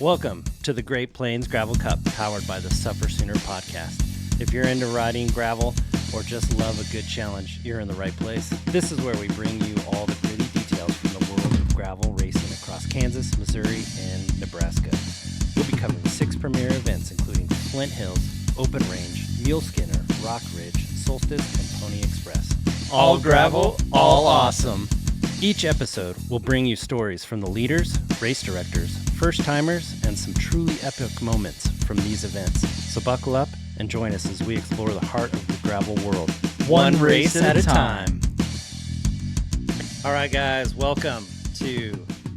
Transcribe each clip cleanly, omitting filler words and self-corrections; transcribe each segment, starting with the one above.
Welcome to the Great Plains Gravel Cup, powered by the SufferSooner podcast. If you're into riding gravel or just love a good challenge, you're in the right place. This is where we bring you all the gritty details from the world of gravel racing across Kansas, Missouri, and Nebraska. We'll be covering 6 premier events, including Flint Hills, Open Range, Muleskinner, Rock Ridge, Solstice, and Pony Express. All gravel, all awesome. Each episode will bring you stories from the leaders, race directors, first-timers, and some truly epic moments from these events. So buckle up and join us as we explore the heart of the gravel world. One race at a time. All right, guys, welcome to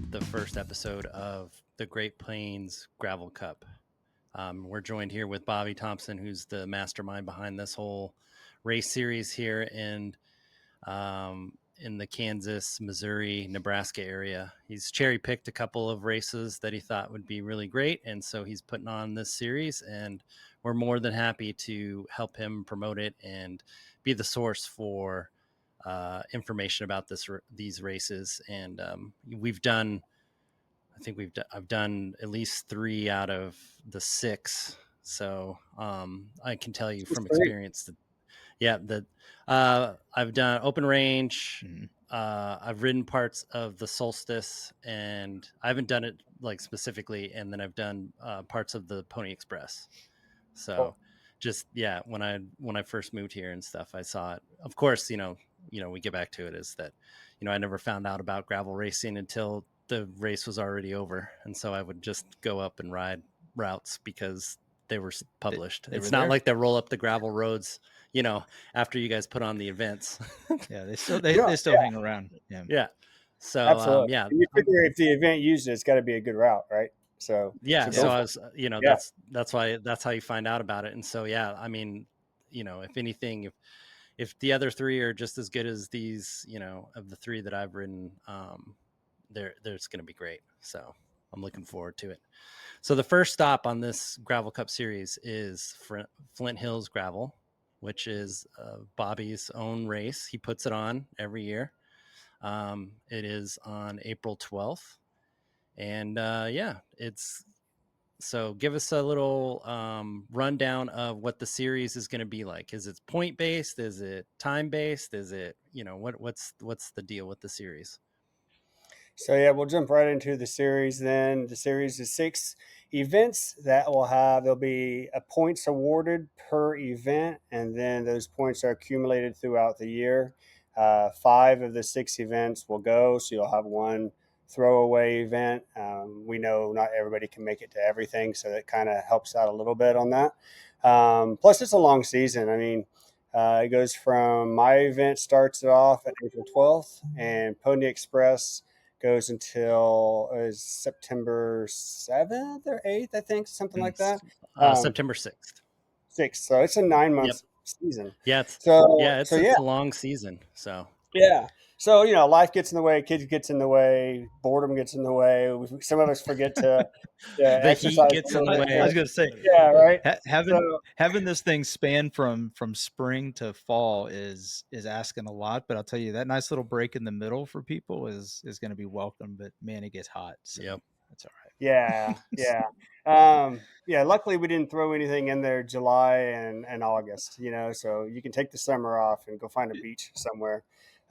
the first episode of the Great Plains Gravel Cup. We're joined here with Bobby Thompson, who's the mastermind behind this whole race series here in the Kansas, Missouri, Nebraska area. He's cherry-picked a couple of races that he thought would be really great, and so he's putting on this series, and we're more than happy to help him promote it and be the source for information about these races. And I've done at least 3 out of the 6, so I can tell you from experience that I've done Open Range. I've ridden parts of the Solstice, and I haven't done it like specifically. And then I've done parts of the Pony Express. So when I first moved here and stuff, I saw it. Of course, we get back to it is that, I never found out about gravel racing until the race was already over. And so I would just go up and ride routes because they were published. It's not like they roll up the gravel roads, after you guys put on the events. Yeah, they still hang around. Yeah. So absolutely. And you figure if the event used it, it's got to be a good route, right? So so I was, that's why, that's how you find out about it. And so I mean, if anything, if the other 3 are just as good as these, of the 3 that I've ridden, there's going to be great. So I'm looking forward to it. So the first stop on this Gravel Cup series is Flint Hills Gravel, which is Bobby's own race. He puts it on every year. It is on April 12th. And so give us a little rundown of what the series is going to be like. Is it point based? Is it time based? Is it, what's the deal with the series? So we'll jump right into the series then. The series is 6 events that there'll be points awarded per event, and then those points are accumulated throughout the year. 5 of the 6 events will go, so you'll have one throwaway event. We know not everybody can make it to everything, so that kind of helps out a little bit on that. Plus, it's a long season. I mean, it goes from my event starts it off at April 12th, and Pony Express goes until September 7th or 8th, I think, something like that. September 6th. 6th. So it's a 9-month season. Yeah. It's a long season. So yeah. So, life gets in the way, kids gets in the way, boredom gets in the way. Some of us forget to the exercise. Heat gets in the way. I was going to say, yeah, right. Having this thing span from spring to fall is asking a lot, but I'll tell you that nice little break in the middle for people is going to be welcome. But man, it gets hot. So that's all right. Yeah. Luckily we didn't throw anything in there July and August, so you can take the summer off and go find a beach somewhere.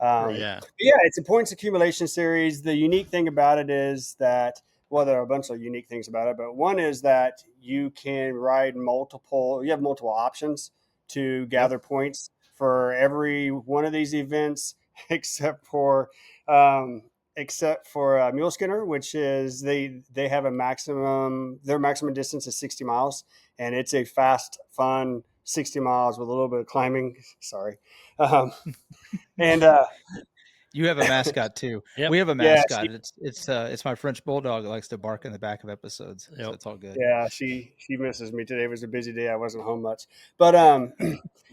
It's a points accumulation series. The unique thing about it is that, there are a bunch of unique things about it, but one is that you can ride you have multiple options to gather points for every one of these events, except for Muleskinner, which is they have their maximum distance is 60 miles, and it's a fast, fun 60 miles with a little bit of climbing. Sorry. And you have a mascot too. Yep. We have a mascot. It's my French bulldog that likes to bark in the back of episodes. So it's all good. Yeah, she misses me. Today was a busy day. I wasn't home much, but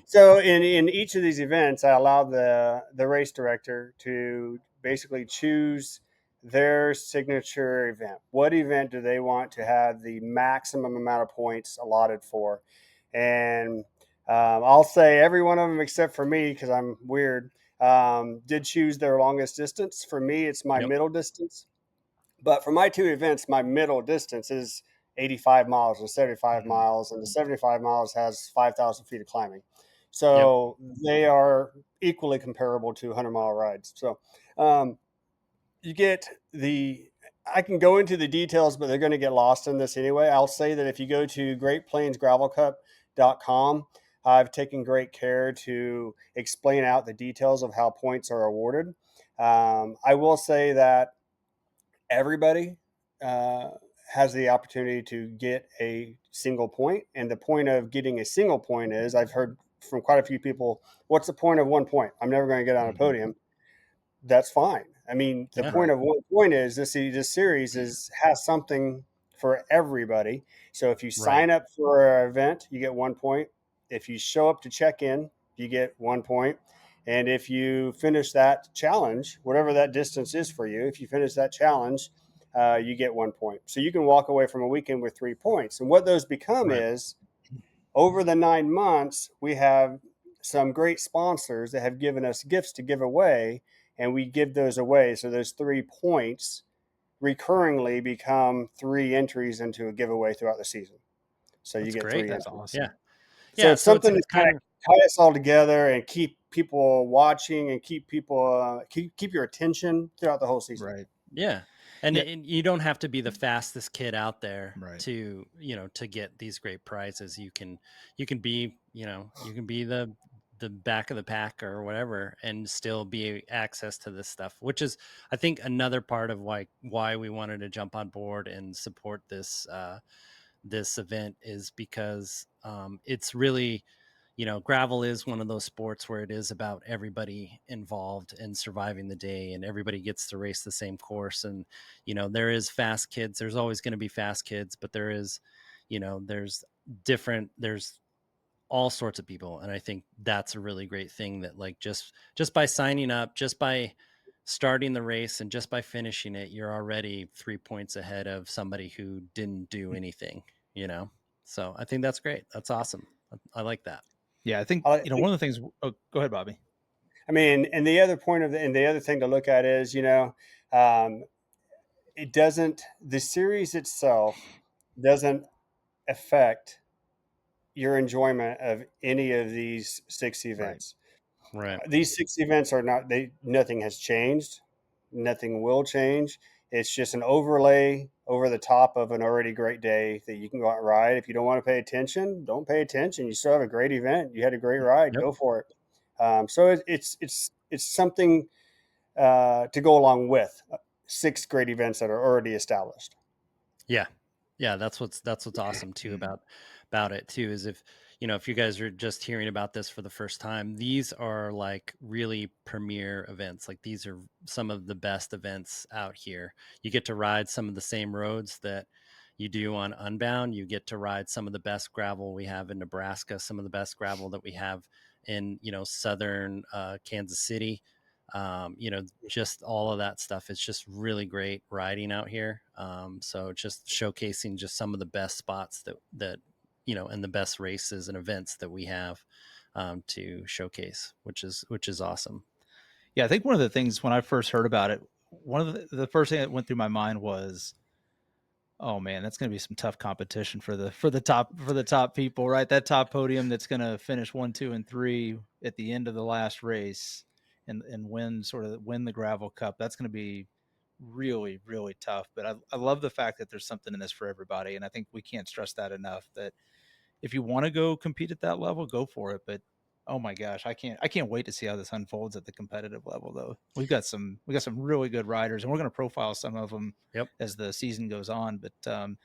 so in each of these events, I allowed the race director to basically choose their signature event. What event do they want to have the maximum amount of points allotted for? And I'll say every one of them except for me, because I'm weird, did choose their longest distance. For me, it's my middle distance. But for my two events, my middle distance is 85 miles and 75 Mhm. miles, and the 75 miles has 5,000 feet of climbing. Yep. So they are equally comparable to 100-mile rides. So um, you get I can go into the details, but they're going to get lost in this anyway. I'll say that if you go to GreatPlainsGravelCup.com, I've taken great care to explain out the details of how points are awarded. I will say that everybody uh, has the opportunity to get a single point. And the point of getting a single point is, I've heard from quite a few people, what's the point of 1 point? I'm never going to get on a Mhm. podium. That's fine. I mean, the Yeah. point Right. of 1 point is this series has something for everybody. So if you Right. sign up for an event, you get 1 point. If you show up to check in, you get 1 point. And if you finish that challenge, whatever that distance is for you, if you finish that challenge, you get 1 point. So you can walk away from a weekend with 3 points. And what those become Right. is, over the 9 months, we have some great sponsors that have given us gifts to give away, and we give those away. So those 3 points recurringly become 3 entries into a giveaway throughout the season. So you That's get great. three That's entries. Yeah. awesome. So Yeah. it's So something to it's kind kind of of, tie us all together and keep people watching and keep people keep your attention throughout the whole season. Right. yeah. And, Yeah. and you don't have to be the fastest kid out there Right. to, to get these great prizes. You can be, you can be the back of the pack or whatever and still be access to this stuff, which is, I think, another part of why we wanted to jump on board and support this event, is because it's really, gravel is one of those sports where it is about everybody involved in surviving the day, and everybody gets to race the same course. And, there is fast kids. There's always going to be fast kids, but there is, there's all sorts of people. And I think that's a really great thing, that like just by signing up, just by starting the race, and just by finishing it, you're already 3 points ahead of somebody who didn't do anything, you know? So I think that's great. That's awesome. I like that. Yeah. I think, I one think of the things. Oh, go ahead, Bobby. I mean, and the other point of and the other thing to look at is, um, it doesn't the series itself doesn't affect your enjoyment of any of these six Right. events. Right. These six events are not they nothing has changed, nothing will change. It's just an overlay over the top of an already great day that you can go out and ride. If you don't want to pay attention, don't pay attention. You still have a great event. You had a great ride. Yep. Go for it. So it's something to go along with six great events that are already established. Yeah. Yeah, that's what's awesome too Mhm. about it too, is if you guys are just hearing about this for the first time, these are like really premier events. Like, these are some of the best events out here. You get to ride some of the same roads that you do on Unbound. You get to ride some of the best gravel we have in Nebraska, some of the best gravel that we have in, southern Kansas City. Just all of that stuff. It's just really great riding out here. So just showcasing just some of the best spots and the best races and events that we have to showcase, which is awesome. Yeah. I think one of the things when I first heard about it, one of the first thing that went through my mind was, oh man, that's going to be some tough competition for the top people, right? That top podium that's going to finish 1, 2, and 3 at the end of the last race, and win the gravel cup. That's going to be really, really tough. But I love the fact that there's something in this for everybody, and I think we can't stress that enough. That if you want to go compete at that level, go for it. But oh my gosh, I can't wait to see how this unfolds at the competitive level. Though we got some really good riders, and we're going to profile some of them Yep. as the season goes on. But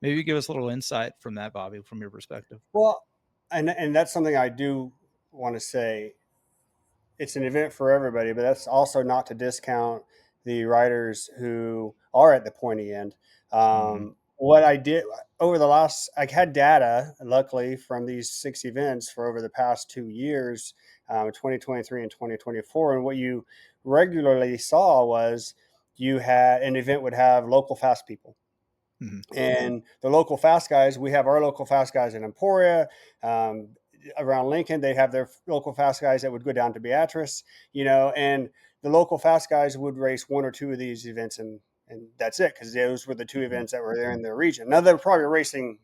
maybe give us a little insight from that, Bobby, from your perspective. Well, and that's something I do want to say. It's an event for everybody, but that's also not to discount the riders who are at the pointy end. Mm-hmm. What I did over the last, I had data, luckily, from these six events for over the past 2 years, 2023 and 2024. And what you regularly saw was you had an event would have local fast people. Mm-hmm. And the local fast guys, we have our local fast guys in Emporia. Um, Around Lincoln, they have their local fast guys that would go down to Beatrice, and the local fast guys would race one or two of these events and that's it, because those were the two events that were there in their region. Now they're probably racing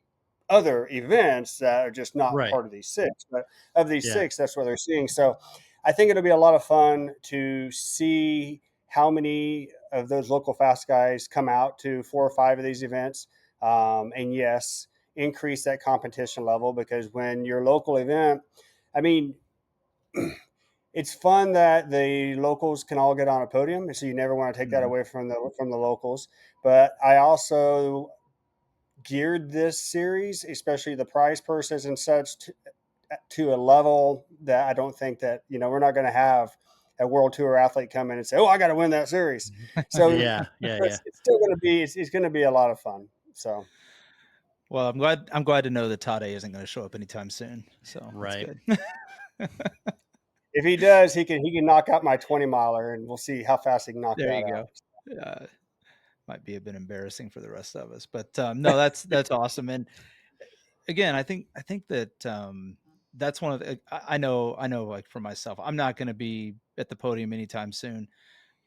other events that are just not Right. part of these six, but of these Yeah. six, that's what they're seeing. So I think it'll be a lot of fun to see how many of those local fast guys come out to 4 or 5 of these events. And yes, increase that competition level, because when your local event, I mean, it's fun that the locals can all get on a podium, so you never want to take that away from the locals. But I also geared this series, especially the prize purses and such, to a level that I don't think that, we're not going to have a world tour athlete come in and say, "Oh, I got to win that series." So Yeah. it's still going to be, it's going to be a lot of fun. So, well, I'm glad to know that Tade isn't going to show up anytime soon. So that's Right. good. if he does, he can knock out my 20 miler, and we'll see how fast he can knock There that you out. go. Might be a bit embarrassing for the rest of us, but no, that's awesome. And again, I think that that's one of the. I know, like for myself, I'm not going to be at the podium anytime soon,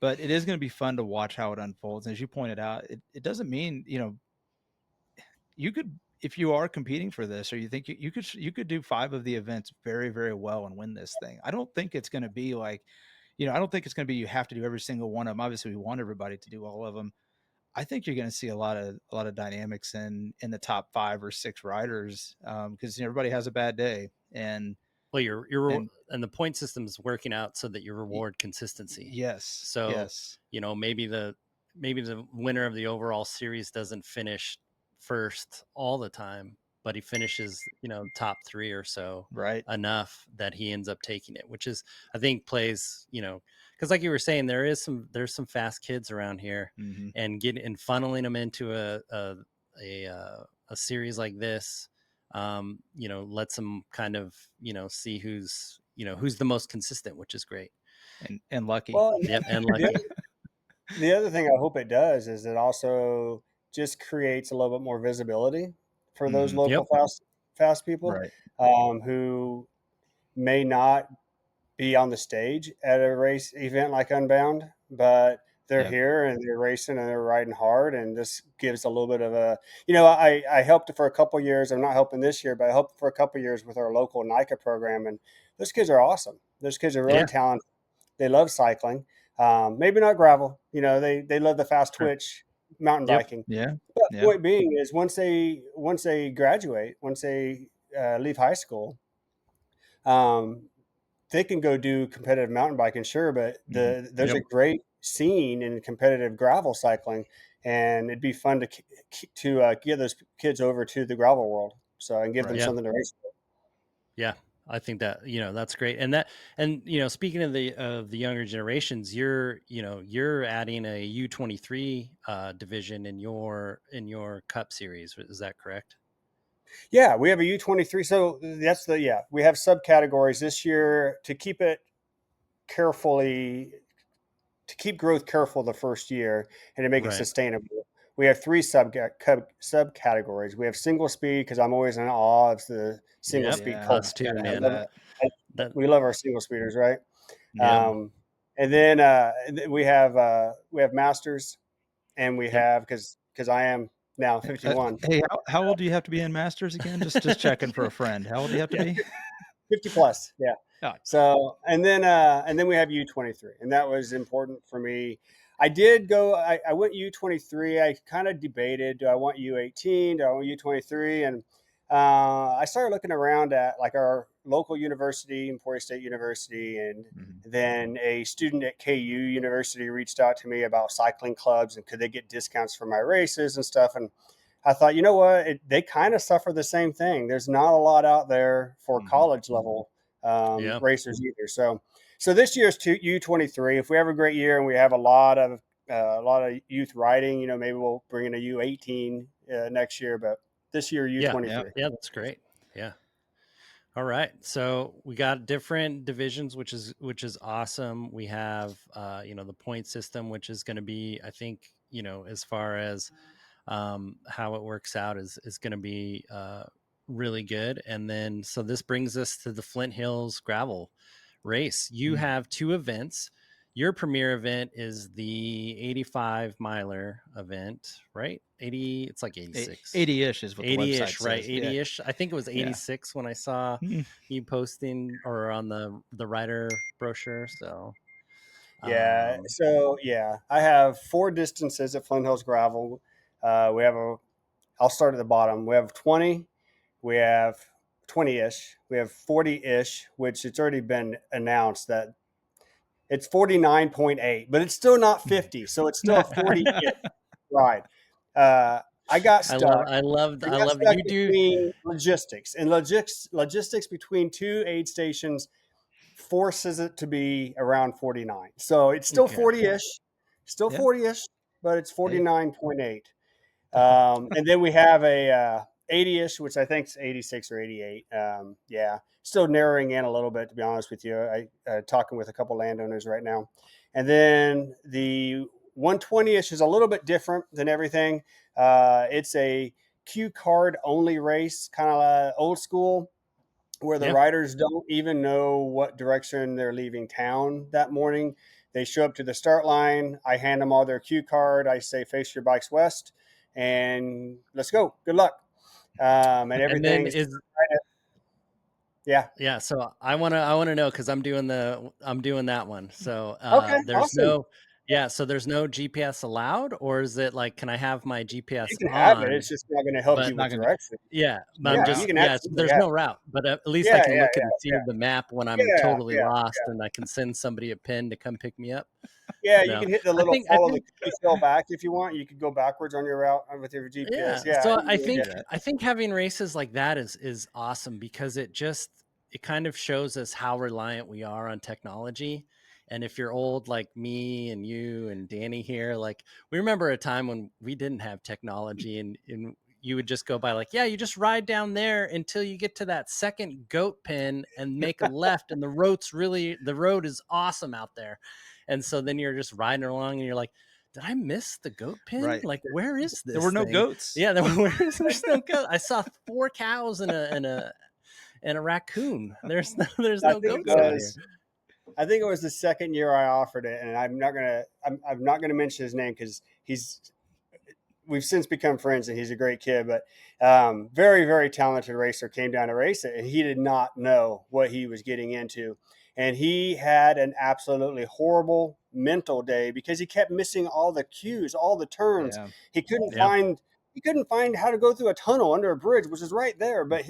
but it is going to be fun to watch how it unfolds. And as you pointed out, it doesn't mean you could, if you are competing for this, or you think you could do 5 of the events very, very well and win this thing. I don't think it's going to be like, I don't think it's going to be you have to do every single one of them. Obviously, we want everybody to do all of them. I think you're going to see a lot of dynamics in the top 5 or 6 riders, because everybody has a bad day, and Well, and and the point system is working out so that you reward consistency. yes, So, yes, maybe the winner of the overall series doesn't finish first all the time, but he finishes, top 3 or so, right, enough that he ends up taking it, which is, I think, plays, because like you were saying, there's some fast kids around here, mm-hmm. and funneling them into a series like this, lets them kind of, see who's the most consistent, which is great. And lucky. Well, Yep, and the lucky. the other thing I hope it does is it also just creates a little bit more visibility for those Mm-hmm. local Yep. fast people, Right. who may not be on the stage at a race event like Unbound, but they're Yep. here and they're racing and they're riding hard. And this gives a little bit of a, I helped for a couple of years. I'm not helping this year, but I helped for a couple of years with our local NICA program. And those kids are awesome. Those kids are really Yeah. talented. They love cycling. Maybe not gravel. They love the fast Sure. twitch mountain Yep. biking. Yeah. But Yeah. point being is once they graduate, once they leave high school, um, they can go do competitive mountain biking, sure, but Mm-hmm. there's Yep. a great scene in competitive gravel cycling, and it'd be fun to get those kids over to the gravel world, so and give them Right. Yeah. something to race with. Yeah. I think that, that's great. And speaking of the younger generations, you're adding a U23 division in your cup series. Is that correct? Yeah, we have a U23. So that's we have subcategories this year to keep it carefully, to keep growth careful the first year and to make it Right. sustainable. We have 3 subcategories. We have single speed, because I'm always in awe of the single Yep. speed Yeah. Colts. Us too, Gotta have man. that. I, That we love our single speeders, right? Yep. And then we have masters, and we Yep. have, because I am now 51. Hey, how old do you have to be in masters again? Just checking for a friend. How old do you have to Yeah, be? 50 plus, yeah. Oh, So and then we have U23, and that was important for me. I did go. I went U23. I kind of debated: do I want U18? Do I want U23? And I started looking around at like our local university, Emporia State University, and mhm. then a student at KU University reached out to me about cycling clubs and could they get discounts for my races and stuff. And I thought, you know what? They kind of suffer the same thing. There's not a lot out there for Mhm. college level Yeah. racers either. So this year's U23. If we have a great year and we have a lot of youth riding, maybe we'll bring in a U18 next year. But this year Yeah. Yeah. U23. Yeah. That's great. Yeah. All right. So we got different divisions, which is awesome. We have the point system, which is going to be, I think, as far as how it works out is going to be really good. And then so this brings us to the Flint Hills gravel race. You Mm. have 2 events. your premier event is the 85 miler event, right? 80, it's like 86. 80-ish is what the website 80-ish, right? says. Yeah. 80-ish. I think it was Yeah. 86 when I saw you posting or on the rider brochure. So Yeah. So yeah, I have 4 distances at Flint Hills Gravel. We have I'll start at the bottom. We have 20, we have 20-ish, we have 40-ish, which it's already been announced that it's 49.8, but it's still not 50. So it's still a 40-ish ride. I got stuck. I love I got stuck you do. between logistics and logistics between 2 aid stations forces it to be around 49. So it's still 40-ish, still 40-ish, but it's 49.8. And then we have a 80-ish, which I think is 86 or 88. Yeah, still narrowing in a little bit, to be honest with you. I talking with a couple landowners right now. And then the 120-ish is a little bit different than everything. It's a cue card only race, kind of old school, where the riders don't even know what direction they're leaving town that morning. They show up to the start line. I hand them all their cue card. I say, face your bikes west and let's go. Good luck. And everything's yeah. So I want to know, cause I'm doing that one. So okay, there's awesome. so there's no GPS allowed, or is it like, can I have my GPS You can have it. on? It's just not going to help But you with direction. yeah, but I'm Yeah, just you can so absolutely there's have no it. route, but at least I Yeah, can yeah, look and see yeah, the map when I'm yeah, totally yeah, lost, yeah. and I can send somebody a pin to come pick me up. Yeah, you No, can hit the I little think follow the trail back if you want. You could go backwards on your route with your GPS. yeah. Yeah, So yeah, I think having races like that is awesome, because it kind of shows us how reliant we are on technology. And if you're old like me and you and Danny here, like, we remember a time when we didn't have technology, and you would just go by like, yeah, you just ride down there until you get to that second goat pin and make a left, and the road is awesome out there. And so then you're just riding along and you're like, did I miss the goat pin? Right. Like, where is this There were no thing? goats. Yeah, there's no goat. I saw 4 cows and a raccoon. There's I no think it goats out here. was. I think it was the second year I offered it, and I'm not gonna mention his name because we've since become friends, and he's a great kid, but very, very talented racer, came down to race it, and he did not know what he was getting into. And he had an absolutely horrible mental day because he kept missing all the cues, all the turns. Yeah. He couldn't find how to go through a tunnel under a bridge, which is right there. But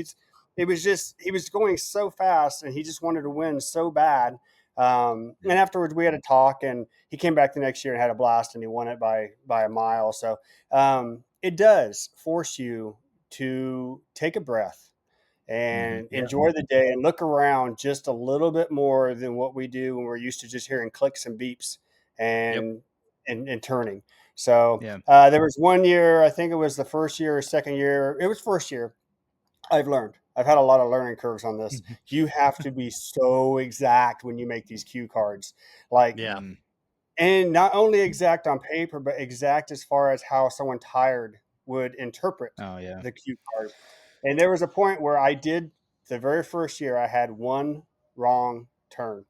he was going so fast, and he just wanted to win so bad. And afterwards we had a talk, and he came back the next year and had a blast, and he won it by a mile. So it does force you to take a breath and enjoy the day and look around just a little bit more than what we do when we're used to just hearing clicks and beeps and turning. So there was one year, I think it was the first year or second year. It was first year. I've had a lot of learning curves on this. You have to be so exact when you make these cue cards. Like, and not only exact on paper, but exact as far as how someone tired would interpret the cue card. And there was a point where the very first year, I had one wrong turn.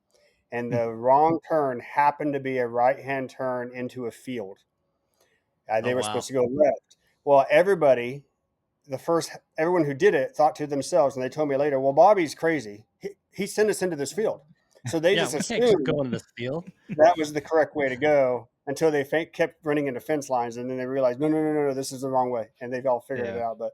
And the wrong turn happened to be a right-hand turn into a field. They were supposed to go left. Well, everyone who did it thought to themselves, and they told me later, well, Bobby's crazy. He sent us into this field. So they just assumed going to this field. That was the correct way to go until they kept running into fence lines, and then they realized, no, this is the wrong way, and they've all figured it out. But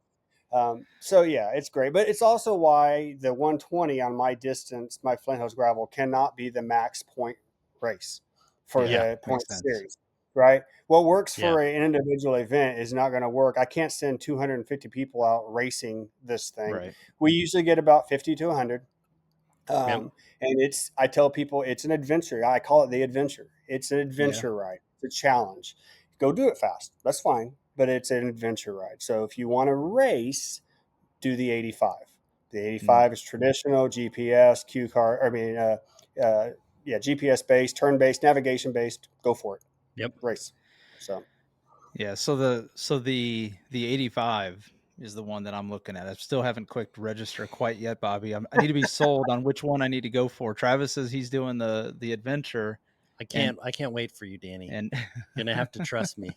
so yeah, it's great, but it's also why the 120 on my distance, my Flint Hills Gravel, cannot be the max point race for the point series, right? What works for an individual event is not going to work. I can't send 250 people out racing this thing. Right. We usually get about 50 to 100. And I tell people it's an adventure. I call it the adventure. It's an adventure ride. It's a challenge. Go do it fast. That's fine, but it's an adventure ride. So if you want to race, do the 85. The 85 is traditional GPS, cue card. GPS based, turn based, navigation based. Go for it. Race. So the 85 is the one that I'm looking at. I still haven't clicked register quite yet, Bobby. I need to be sold on which one I need to go for. Travis says he's doing the adventure. I can't wait for you, Danny. And you're gonna have to trust me.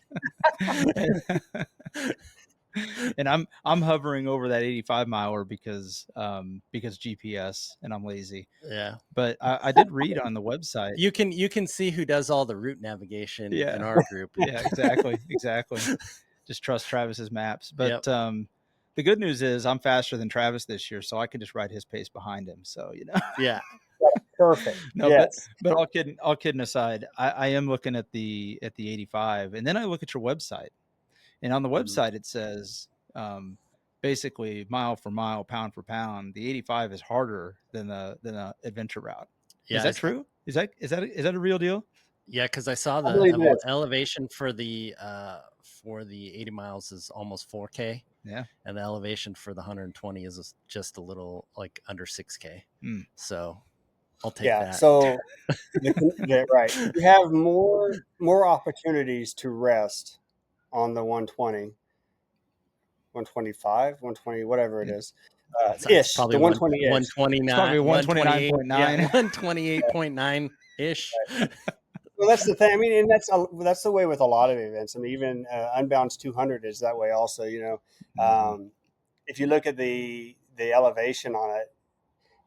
And I'm hovering over that 85 miler because GPS, and I'm lazy. Yeah. But I did read on the website. You can see who does all the route navigation Yeah. in our group. Yeah, exactly. Just trust Travis's maps. But the good news is I'm faster than Travis this year, so I can just ride his pace behind him. So, Yeah. Perfect. No, yes. but all kidding aside, I am looking at the 85, and then I look at your website, and on the website it says basically mile for mile, pound for pound, the 85 is harder than the adventure route. Yeah. Is that true? Is that a real deal? Yeah, because I saw I believe it the is. elevation for the 80 miles is almost 4K. Yeah. And the elevation for the 120 is just a little like under 6K. So I'll take that. So right. You have more opportunities to rest on the 120, 125, 120, whatever it is. Ish. Probably The 120 ish. 129. It's probably 129.9. Yeah, 128.9 ish. Well, that's the thing. I mean, and that's the way with a lot of events. I mean, even Unbound's 200 is that way also. If you look at the elevation on it,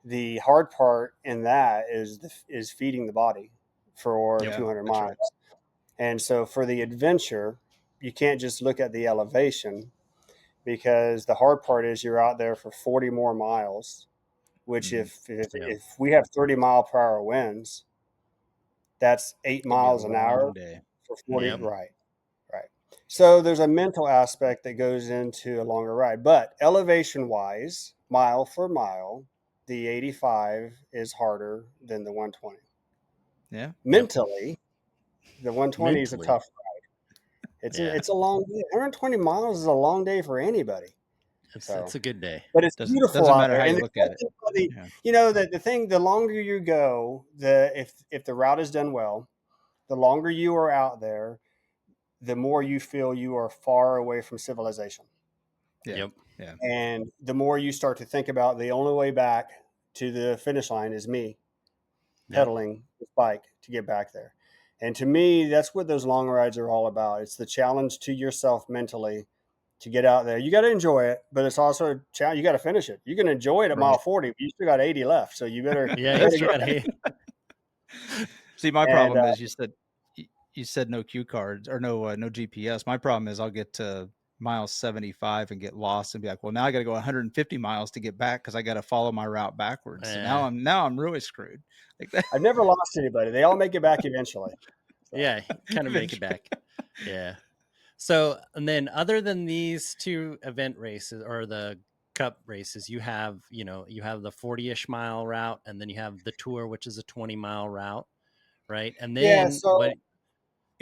the hard part in that is feeding the body for 200 miles. Right. And so for the adventure, you can't just look at the elevation, because the hard part is you're out there for 40 more miles, which if we have 30-mile-per-hour winds, that's 8 miles an hour for 40. Right. So there's a mental aspect that goes into a longer ride, but elevation wise, mile for mile, the 85 is harder than the 120. Yeah. Mentally, the 120 is a tough ride. It's a long day. 120 miles is a long day for anybody. It's a good day. But it's beautiful. Doesn't out matter there. how you look at it. The thing, the longer you go, if the route is done well, the longer you are out there, the more you feel you are far away from civilization. Yeah. And the more you start to think about the only way back to the finish line is me pedaling this bike to get back there. And to me, that's what those long rides are all about. It's the challenge to yourself mentally to get out there. You got to enjoy it, but it's also a challenge. You got to finish it. You can enjoy it at mile 40, but you still got 80 left. So you better. See, my problem is you said no cue cards or no GPS. My problem is I'll get to mile 75 and get lost and be like, well, now I got to go 150 miles to get back because I got to follow my route backwards. So now I'm really screwed. Like that. I've never lost anybody. They all make it back eventually. So. Yeah, kind of make it back. Yeah. So, and then other than these two event races or the cup races, you have the 40-ish mile route, and then you have the tour, which is a 20-mile route, right? And then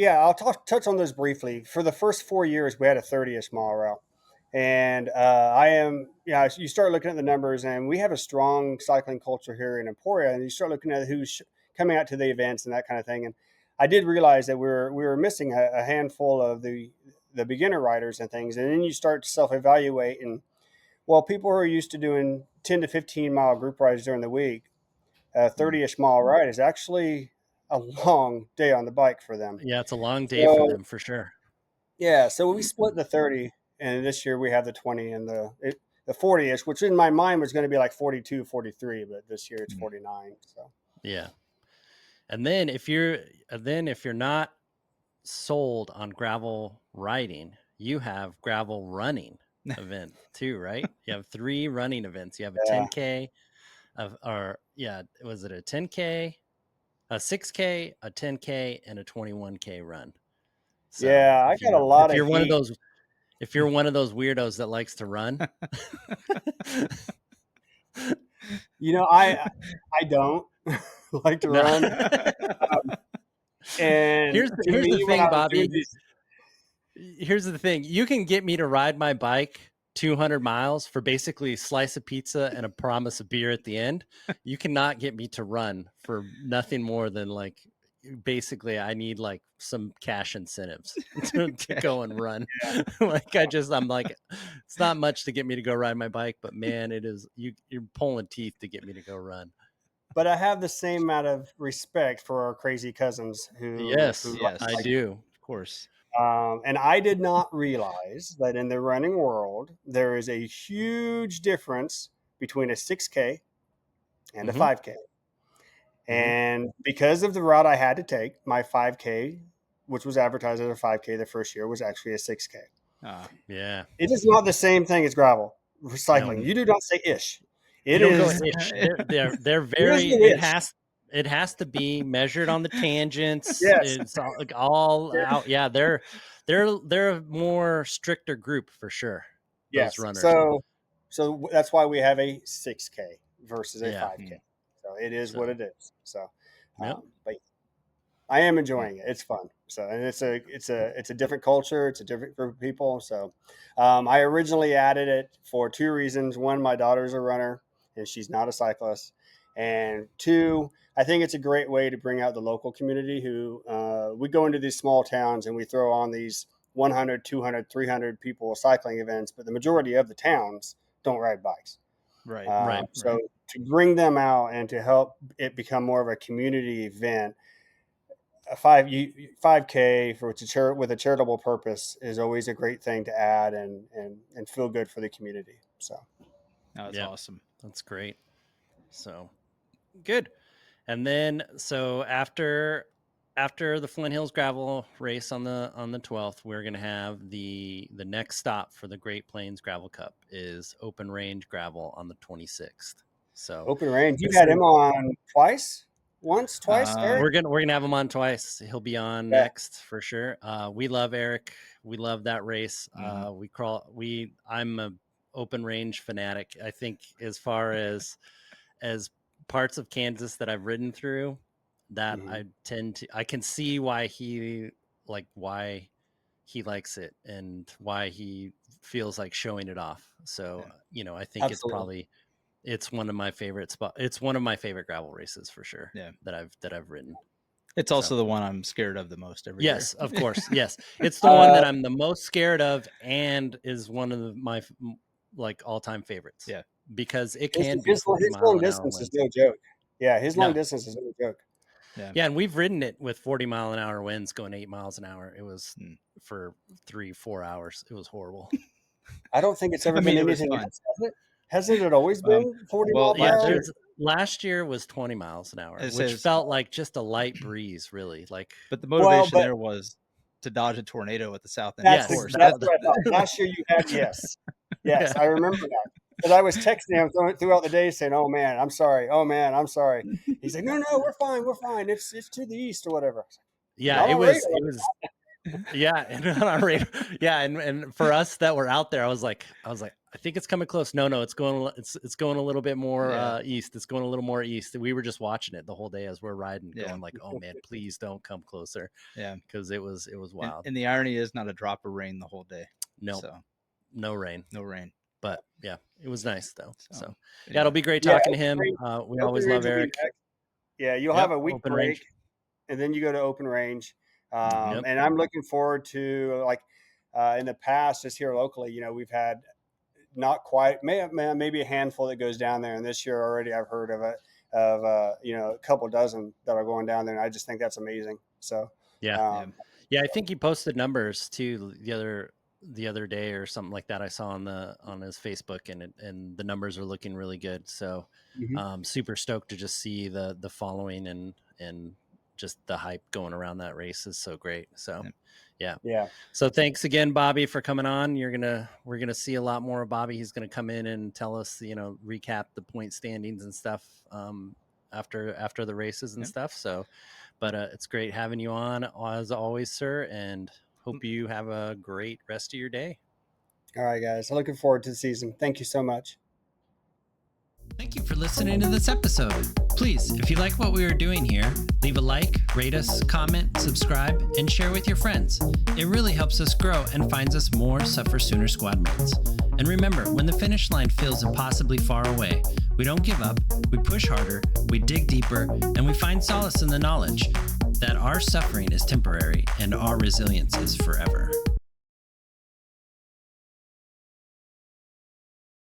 I'll touch on those briefly. For the first 4 years, we had a 30-ish mile route. And you start looking at the numbers, and we have a strong cycling culture here in Emporia, and you start looking at who's coming out to the events and that kind of thing. And I did realize that we were missing a handful of the beginner riders and things. And then you start to self-evaluate, and people who are used to doing 10 to 15 mile group rides during the week, a 30-ish mile ride is actually a long day on the bike for them. Yeah, it's a long day for them for sure. Yeah, so we split the 30, and this year we have the 20 and the 40-ish, which in my mind was going to be like 42, 43, but this year it's 49. So yeah. And then if you're not sold on gravel riding, you have gravel running event too, right? You have 3 running events. You have a 10K was it a 10K, a 6K, a 10K, and a 21K run? So I got a lot of heat. If you're one of those weirdos that likes to run, I don't like to run. And here's the thing, Bobby. Here's the thing. You can get me to ride my bike 200 miles for basically a slice of pizza and a promise of beer at the end. You cannot get me to run for nothing more than basically I need some cash incentives to go and run. I'm like, it's not much to get me to go ride my bike, but man, it is, you're pulling teeth to get me to go run. but I have the same amount of respect for our crazy cousins Yes, Yes, I do. of course. And I did not realize that in the running world, there is a huge difference between a 6K and a 5K. And because of the route I had to take, my 5K, which was advertised as a 5K the first year, was actually a 6K. Yeah. It is not the same thing as gravel recycling. No. You do not say ish. You It don't go is. ish. They're It very. is the ish. It has to be measured on the tangents. Yes. It's all out. Yeah, they're a more stricter group for sure. Those Yes. runners. So that's why we have a 6K versus a Yeah. 5K. So it is what it is. So, Yep. but I am enjoying it. It's fun. So, and it's a different culture. It's a different group of people. So, I originally added it for two reasons. One, my daughter's a runner and she's not a cyclist. And two, I think it's a great way to bring out the local community who, we go into these small towns and we throw on these 100, 200, 300 people cycling events, but the majority of the towns don't ride bikes. Right. So to bring them out and to help it become more of a community event, a 5K with a charitable purpose is always a great thing to add and feel good for the community. So that's awesome. That's great. So good. And then so after the Flint Hills gravel race on the 12th, we're going to have the next stop for the Great Plains Gravel Cup is Open Range Gravel on the 26th. So Open Range, you've had him on twice. Eric? We're gonna have him on twice. He'll be on next for sure. We love Eric. We love that race. I'm a open range fanatic. I think as far as parts of Kansas that I've ridden through, that I can see why he likes it and why he feels like showing it off. So I think it's one of my favorite spots. It's one of my favorite gravel races for sure. Yeah. That I've ridden. It's also the one I'm scared of the most every year. Yes, of course. Yes. It's the one that I'm the most scared of and is one of my all-time favorites. Yeah. Because it can his long distance is no joke. Yeah, his long distance is no joke. Yeah, and we've ridden it with 40-mile-an-hour winds going 8 miles an hour. It was for 3-4 hours. It was horrible. I don't think it's ever been anything else, has it? Hasn't it always been 40 miles an hour? Last year was 20 miles an hour, which felt like just a light breeze, really. But the motivation there was to dodge a tornado at the south end. That's what I thought. Last year you had yes, yeah. I remember that because I was texting him throughout the day saying, "Oh man, I'm sorry. Oh man, I'm sorry." He's like, "No, we're fine. It's to the east or whatever." Yeah, it was. Yeah, and for us that were out there, I was like, I think it's coming close. No, it's going a little bit more east. It's going a little more east. We were just watching it the whole day as we're riding, going like, oh man, please don't come closer. Yeah, because it was wild. And the irony is, not a drop of rain the whole day. No, no rain. But yeah, it was nice though. So it'll be great talking to him. We always love Eric. Yeah, you'll have a week break, and then you go to Open Range. And I'm looking forward to in the past, just here locally, we've had not quite maybe a handful that goes down there. And this year already I've heard of a couple dozen that are going down there. And I just think that's amazing. So, I think he posted numbers too the other day or something like that. I saw on his Facebook and the numbers are looking really good. So, super stoked to just see the following and just the hype going around that race is so great. So yeah. So thanks again, Bobby, for coming on. We're going to see a lot more of Bobby. He's going to come in and tell us, recap the point standings and stuff after the races and stuff. So, but it's great having you on as always, sir. And hope you have a great rest of your day. All right, guys. I'm looking forward to the season. Thank you so much. Thank you for listening to this episode. Please, if you like what we are doing here, leave a like, rate us, comment, subscribe, and share with your friends. It really helps us grow and finds us more SufferSooner squad mates. And remember, when the finish line feels impossibly far away, we don't give up, we push harder, we dig deeper, and we find solace in the knowledge that our suffering is temporary and our resilience is forever.